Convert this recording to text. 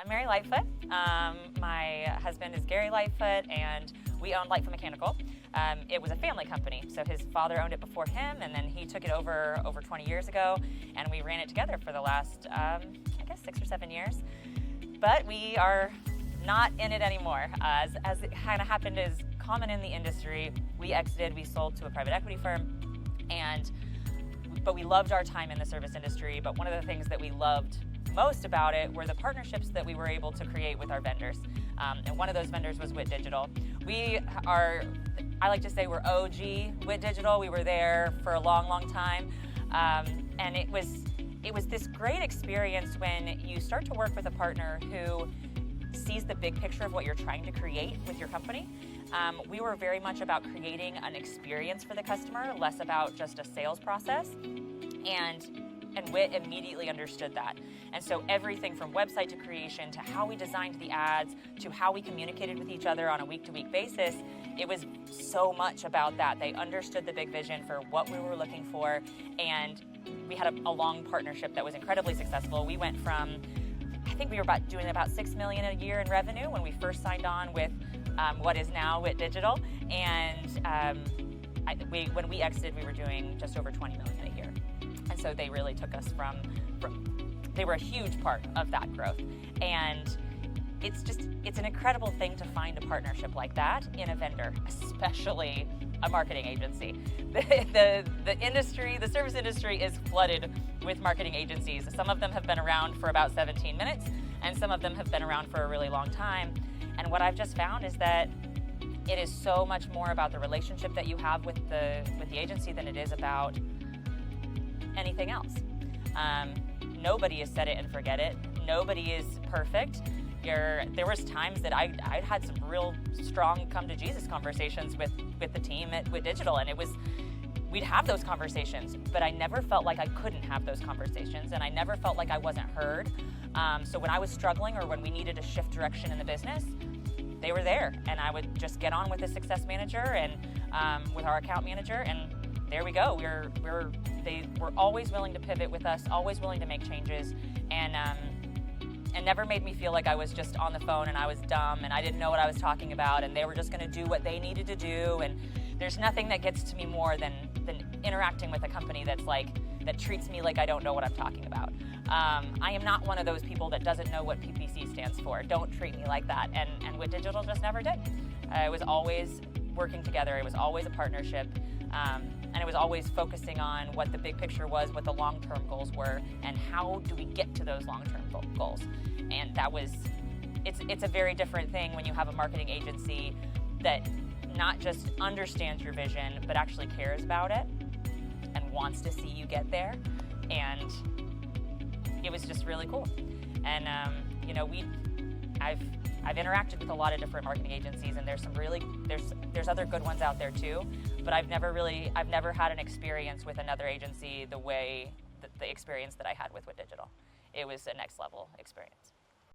I'm Mary Lightfoot. My husband is Gary Lightfoot, and we own Lightfoot Mechanical. It was a family company, so his father owned it before him, and then he took it over 20 years ago, and we ran it together for the last, I guess, 6 or 7 years. But we are not in it anymore. As it kind of happened is common in the industry, we exited, we sold to a private equity firm, but we loved our time in the service industry. But one of the things that we loved most about it were the partnerships that we were able to create with our vendors. And one of those vendors was WIT Digital. I like to say we're OG WIT Digital. We were there for a long, long time. And it was this great experience when you start to work with a partner who sees the big picture of what you're trying to create with your company. We were very much about creating an experience for the customer, less about just a sales process. And WIT immediately understood that. And so everything from website to creation, to how we designed the ads, to how we communicated with each other on a week-to-week basis, it was so much about that. They understood the big vision for what we were looking for, and we had a long partnership that was incredibly successful. We went from, I think we were doing about $6 million a year in revenue when we first signed on with what is now WIT Digital, and when we exited, we were doing just over $20 million a year. And so they really took us from they were a huge part of that growth. And it's an incredible thing to find a partnership like that in a vendor, especially a marketing agency. The industry, the service industry is flooded with marketing agencies. Some of them have been around for about 17 minutes, and some of them have been around for a really long time. And what I've just found is that it is so much more about the relationship that you have with the agency than it is about anything else. Nobody is set it and forget it. Nobody is perfect. There was times that I'd had some real strong come to Jesus conversations with the team at WIT Digital, and we'd have those conversations, but I never felt like I couldn't have those conversations, and I never felt like I wasn't heard. So when I was struggling or when we needed to shift direction in the business, they were there, and I would just get on with the success manager and with our account manager, and there we go. They were always willing to pivot with us, always willing to make changes, and never made me feel like I was just on the phone and I was dumb and I didn't know what I was talking about, and they were just going to do what they needed to do. And there's nothing that gets to me more than interacting with a company that treats me like I don't know what I'm talking about. I am not one of those people that doesn't know what PPC stands for. Don't treat me like that. And WIT Digital just never did. It was always working together. It was always a partnership. And it was always focusing on what the big picture was, what the long-term goals were, and how do we get to those long-term goals. And it's a very different thing when you have a marketing agency that not just understands your vision, but actually cares about it and wants to see you get there. And it was just really cool. And I've interacted with a lot of different marketing agencies, and there's other good ones out there too, but I've never had an experience with another agency the experience that I had with WIT Digital. It was a next level experience.